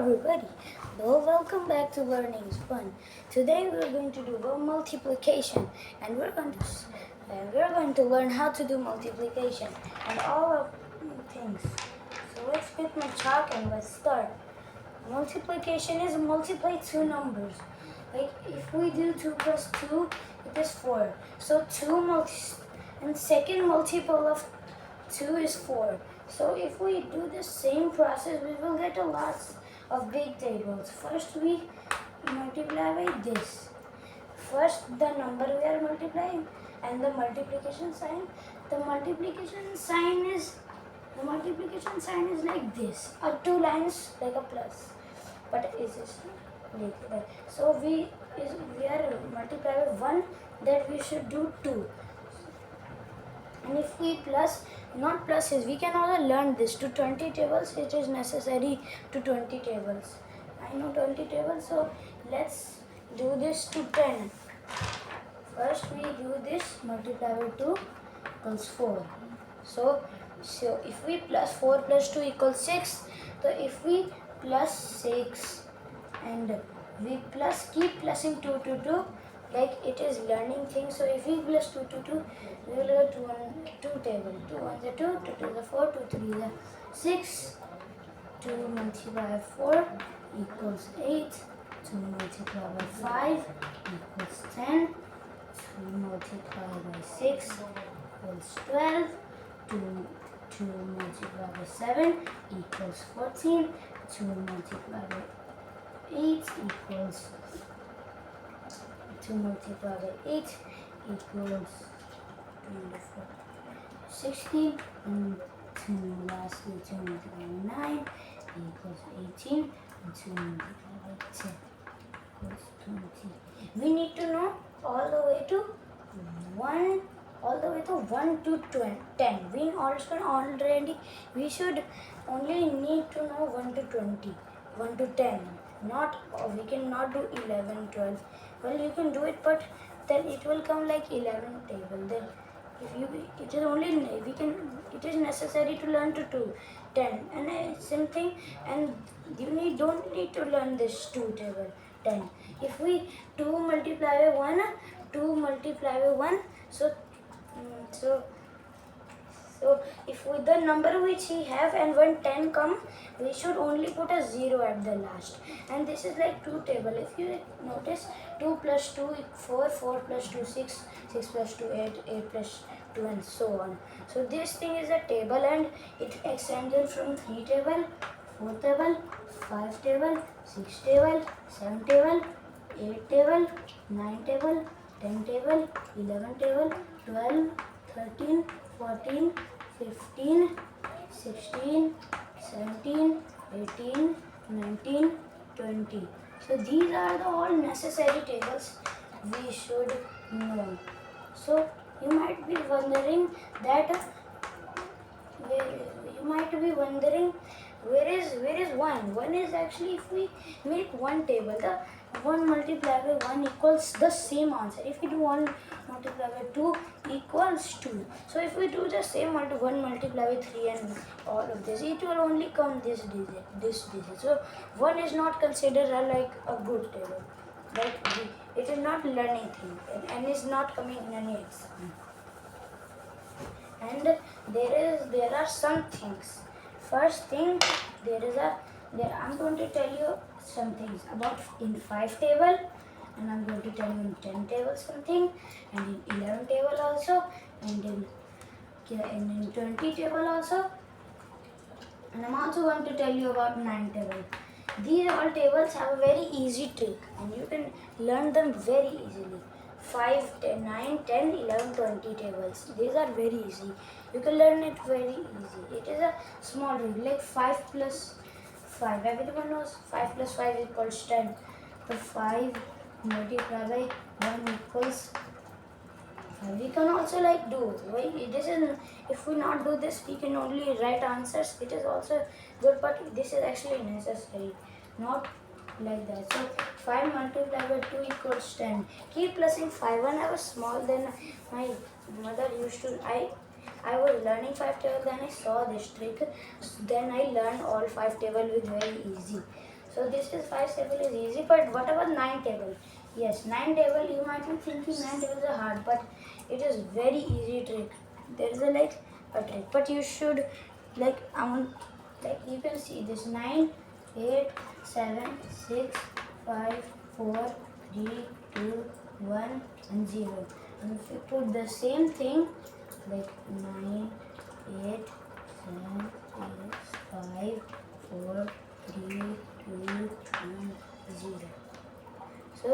everybody. Well, welcome back to Learning is Fun. Today we're going to do multiplication, and we're going to learn how to do multiplication and all of things. So let's get my chalk and let's start. Multiplication is multiply two numbers. Like if we do 2 plus 2, it is 4. So and second multiple of 2 is 4. So if we do the same process, we will get a lot of big tables. First we multiply by this. First the number we are multiplying and the multiplication sign. The multiplication sign is like this. Two lines like a plus. But is this like that? So we are multiplying with 1, that we should do 2. And if we not pluses, we can also learn this. To 20 tables, it is necessary to 20 tables. I know 20 tables, so let's do this to 10. First we do this, multiply by 2 equals 4. So if we plus 4 plus 2 equals 6, so if we plus 6 and we keep plussing 2 to 2, like it is learning thing. So if we plus 2 to 2, we will get 2 table. 2 1 is 2, 2 2 is 4, 2 3 is 6. 2 multiplied by 4 equals 8. 2 multiplied by 5 equals 10. 2 multiplied by 6 equals 12. 2 multiplied by 7 equals 14. 2 multiplied by 8 equals 2 multiplied by 8 equals 24, 16, and 2 lastly 2 multiplied by 9 equals 18, and 2 multiplied by 10 equals 20. We need to know all the way to 1 to 10. We should only need to know 1 to 20, 1 to 10. We cannot do 11, 12. Well, you can do it, but then it will come like 11 table. Then it is necessary to learn to 2, 10, and same thing. And you don't need to learn this 2 table, 10. If we 2 multiply by 1, 2 multiply by 1, so if with the number which we have, and when 10 come, we should only put a 0 at the last. And this is like 2 table. If you notice, 2 plus 2 4, 4 plus 2 6, 6 plus 2 8, 8 plus 2, and so on. So this thing is a table, and it extends in from 3 table, 4 table, 5 table, 6 table, 7 table, 8 table, 9 table, 10 table, 11 table, 12, 13, 14, 15, 16, 17, 18, 19, 20. So these are the all necessary tables we should know. So you might be wondering where is 1? 1 is actually, if we make one table, the 1 multiplied by 1 equals the same answer. If we do 1 multiplied by 2 equals 2. So if we do the same 1 multiplied by 3 and all of this, it will only come this digit. So 1 is not considered like a good table. It is not learning thing, and is not coming in any exam. And there are some things. First thing, I'm going to tell you some things about in 5 table, and I'm going to tell you in 10 table something, and in 11 table also, and in 20 table also, and I'm also going to tell you about 9 table. These all tables have a very easy trick, and you can learn them very easily. 5, 10, 9, 10, 11, 20 tables. These are very easy. You can learn it very easy. It is a small rule, like 5 plus 5. Everyone knows 5 plus 5 equals 10. So 5 multiplied by 1 equals 5. We can also do. If we not do this, we can only write answers. It is also good, but this is actually necessary. Not like that. So 5 multiplied by 2 equals 10. Keep plussing 5. When I was small, then my mother used to, I was learning 5 table, then I saw this trick. Then I learned all 5 table with very easy. So this is 5 table is easy, but what about 9 table? Yes, 9 table, you might be thinking 9 tables are hard, but it is very easy trick. There is a trick, but you should you can see this 9, 8, 7, 6, 5, 4, 3, 2, 1 and 0. And if you put the same thing like 9, 8, 7, 6, 5, 4, 3, 2, 1, 0. So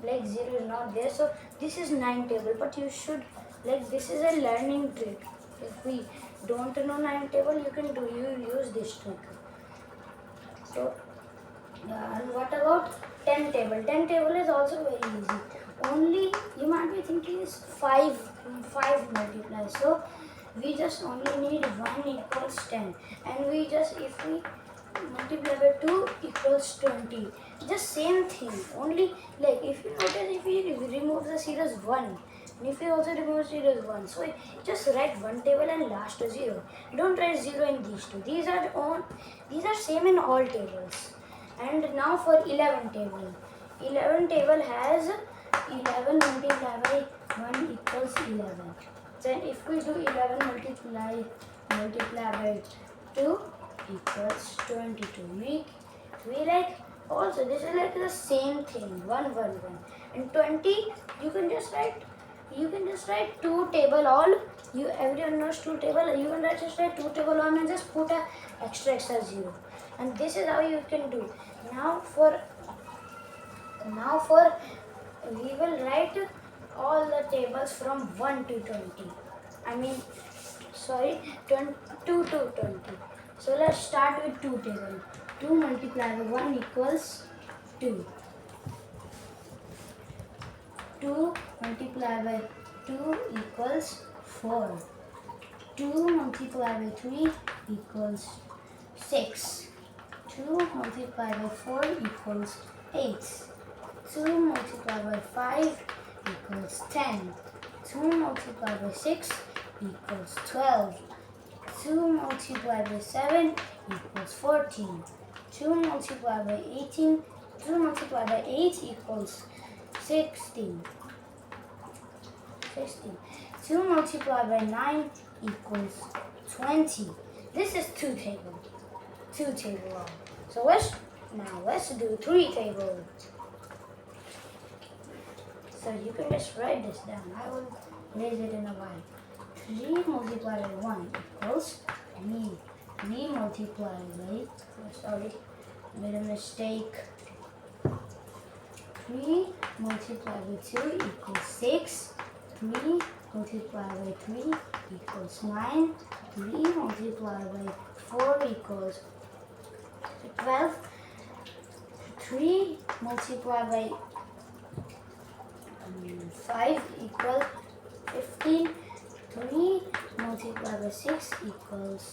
like 0 is not there. So this is 9 table, but you should this is a learning trick. If we don't know 9 table, you use this trick. So and what about 10 table? 10 table is also very easy. Only you might be thinking is 5 multiply. So we just only need 1 equals 10, and we just if we multiply by 2 equals 20. Just same thing. Only if you notice, if we remove the series 1, and if you also remove series 1, so just write 1 table and last 0. Don't write 0 in these two. These are same in all tables. And now for 11 table. 11 table has 11 multiplied by 1 equals 11. Then if we do 11 multiply by 2 equals 22. We also this is the same thing, 1 1 1. And 20 you can just write 2 table all. Everyone knows 2 table. You can just write 2 table on and just put a extra 0. And this is how you can do. Now for we will write all the tables from 1 to 20. I mean, sorry, 2 to 20. So let's start with 2 table. 2 multiplied by 1 equals 2. 2 multiplied by 2 equals 4. 2 multiplied by 3 equals 6. 2 multiplied by 4 equals 8. 2 multiplied by 5 equals 10. 2 multiplied by 6 equals 12. 2 multiplied by 7 equals 14. 2 multiplied by 18. 2 multiplied by 8 equals 16. 2 multiplied by 9 equals 20. This is 2 table. 2 table long. So let's do 3 table. So you can just write this down. I will raise it in a while. 3 multiplied by 1 equals 3. 3 multiplied by, made a mistake. 3 multiplied by 2 equals 6. 3 multiplied by 3 equals 9. 3 multiplied by 4 equals 12. 3 multiplied by 5 equals 15. 3 multiplied by 6 equals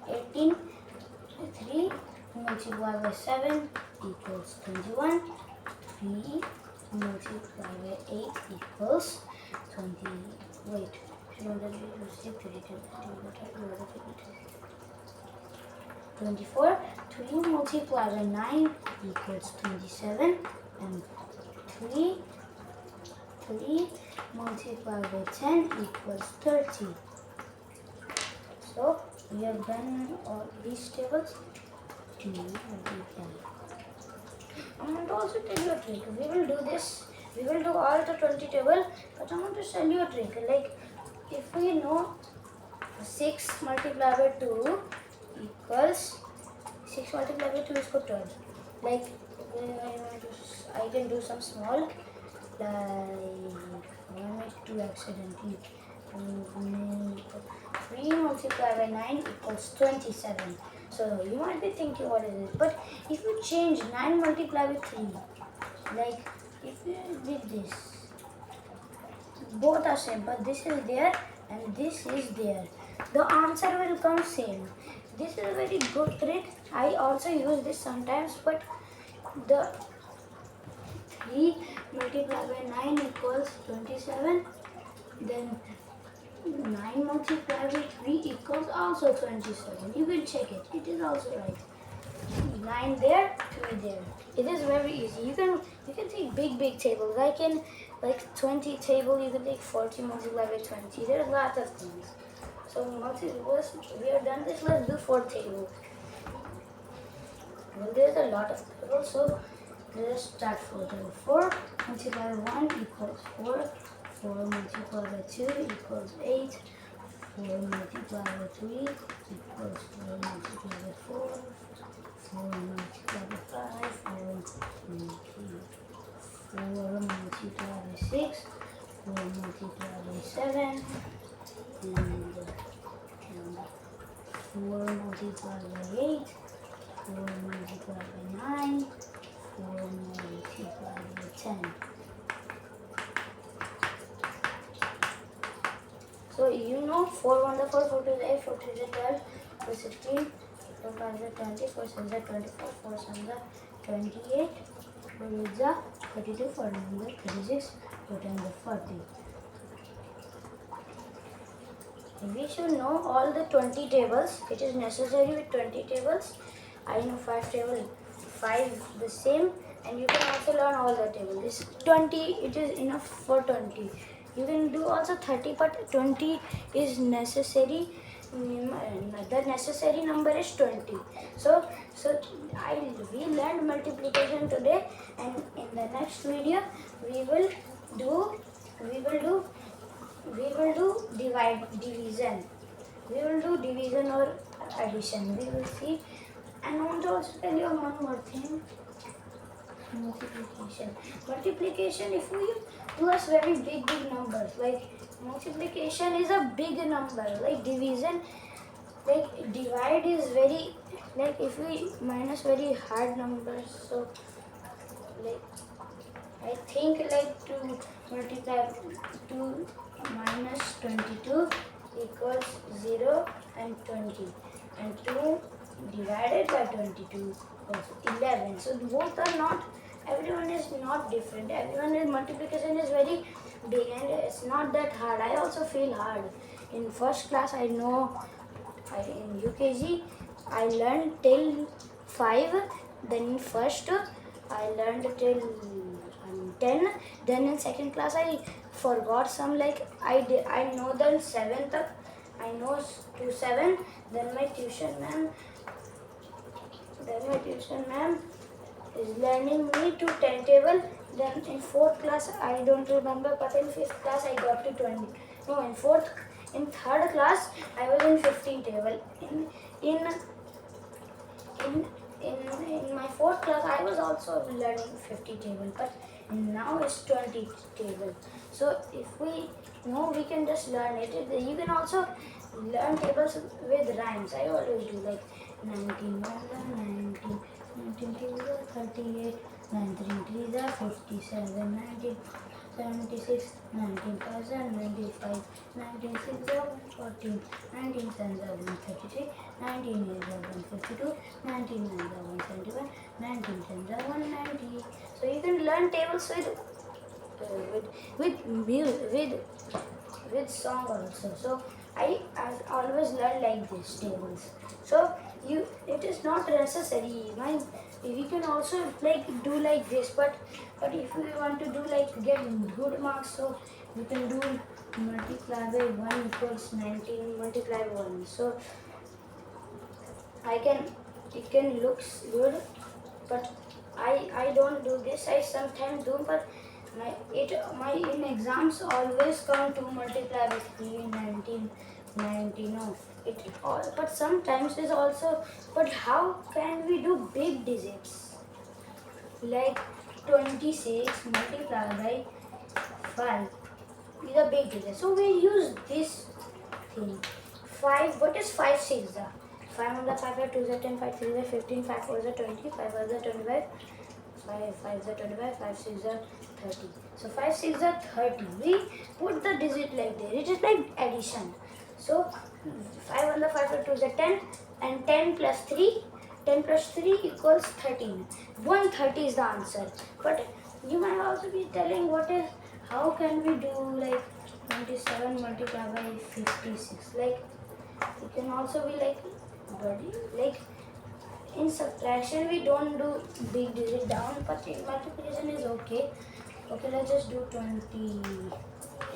18. 3 multiplied by 7 equals 21. 3 multiplied by 8 equals 20. Wait, 24. 3 multiplied by 9 equals 27. And 3 multiplied by 10 equals 30. So we have done all these tables. I want to also tell you a trick. We will do this. We will do all the 20 table, but I want to tell you a trick. If we know 6 multiplied by 2 equals 6 multiplied by 2 is for 12. I can do some small. I made 2 accidentally. 3 multiplied by 9 equals 27. So you might be thinking what is this? But if you change 9 multiplied by 3, if you did this, both are same, but this is there and this is there. The answer will come same. This is a very good trick. I also use this sometimes, but the 3 multiplied by 9 equals 27. Then 9 multiplied by 3 equals also 27. You can check it. It is also right. 9 there, 3 there. It is very easy. You can take big tables. Like in 20 table, you can take 40 multiplied by 20. There's lots of things. So we are done this. Let's do 4 tables. Well, there's a lot of tables, so let's start 4 table. 4 multiplied by 1 equals 4. 4 multiplied by 2 equals 8. 4 multiplied by 3 equals 4 multiplied by 4. 4 multiplied by 5. 4 multiplied by 6. 4 multiplied by 7. And 4 multiplied by 8. 4 multiplied by 9. 4 multiplied by 10. So you know 4 1 the 4, 4 2 is 8, 4 3 is 12, 4 16, 4 5 is 20, 4 6 is 24, 4 7 is 28, 4 8 is 32, 4 9 is 36, 4 10 is 40. We should know all the 20 tables. It is necessary with 20 tables. I know 5 tables, 5 the same, and you can also learn all the tables. This 20, it is enough for 20. You can do also 30, but 20 is necessary. The necessary number is 20. So we learned multiplication today, and in the next video we will do division. We will do division or addition. We will see. And I want to also tell you one more thing. Multiplication, if we do us very big numbers, like multiplication is a big number, like division, like divide is very, like if we minus very hard numbers, so like I think like to multiply 2 minus 22 equals 0 and 20, and 2 divided by 22 equals 11. So both are not, everyone is not different. Everyone is multiplication is very big and it's not that hard. I also feel hard. In first class in UKG I learned till 5, then in first I learned till 10, then in second class I forgot some, like I know the 7th, I know to 7, then my tuition ma'am is learning me to 10 table. Then in 4th class I don't remember, but in 5th class I got to 20. No, in 3rd class I was in 15 table. In my 4th class I was also learning 50 table, but now it's 20 table. So if we know, we can just learn it. You can also learn tables with rhymes. I always do, like 19 19 19 2 38, 19 3 57, 19 76, 19 5 95, 19 6 14, 19 7 133, 19 8 152, 19 9 171, 19 10 190. So you can learn tables with song also. So I always learn like this tables. So it is not necessary. We can also like do like this, but if we want to do like get good marks, so we can do multiply by 1 equals 19 multiply by 1. So it can looks good, but I don't do this. I sometimes do, but in exams always come 2 multiply by 3 19 19. No, but sometimes is also, but how can we do big digits like 26 multiplied by 5 is a big digit, so we use this thing. 5, what is 5 6 are? 5 on the 5 are 2 is 10, 5 3 is 15, 5 4 is 20, 5 5 is 25, 5 5 is 25, 5 6 is 30. So 5 6 are 30. We put the digit like there. It is like addition. So 5 on the 5 are 2 is 10, and 10 plus 3 equals 13. 130 is the answer. But you might also be telling how can we do like 27 multiplied by 56? Like it can also be like in subtraction we don't do big digit down, but in multiplication is okay. Okay, let's just do 20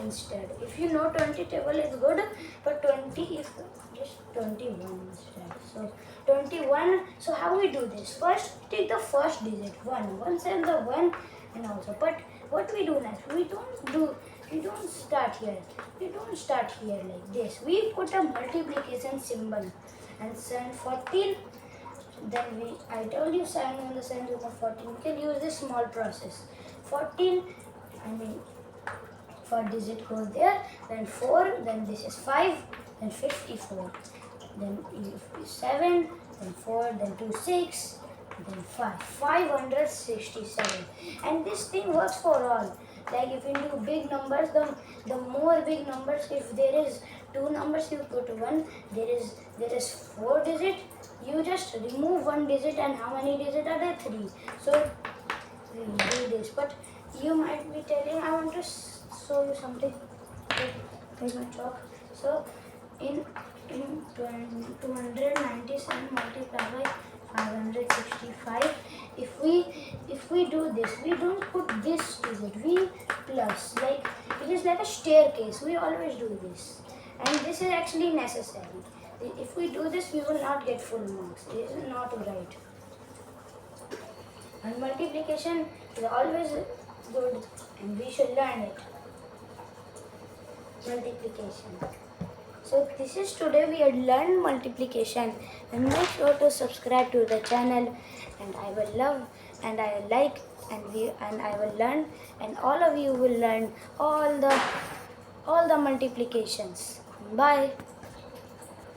instead. If you know 20 table is good, but 20 is just 21 instead. So 21. So how we do this? First take the first digit 1. Once and the 1 and also. But what we do next? We don't start here. We don't start here like this. We put a multiplication symbol and send 14. Then I told you sign on the sign of 14. You can use this small process. 14, I mean, for digit goes there, then 4, then this is 5, then 54, then 7, then 4, then 2, 6, then 5, 567. And this thing works for all. Like if you do big numbers, the more big numbers, if there is 2 numbers, you put 1, there is 4 digit, you just remove 1 digit, and how many digit are there? 3. So we do this, but you might be telling, I want to show you something. Take my chalk. So in 297 multiplied by 565, if we do this, we don't put this digit, we plus, like it is like a staircase. We always do this, and this is actually necessary. If we do this, we will not get full marks. This is not right. And multiplication is always good, and we should learn it. Multiplication. So this is today we had learned multiplication, and make sure to subscribe to the channel, and I will love and I will like and I will learn, and all of you will learn all the multiplications. Bye.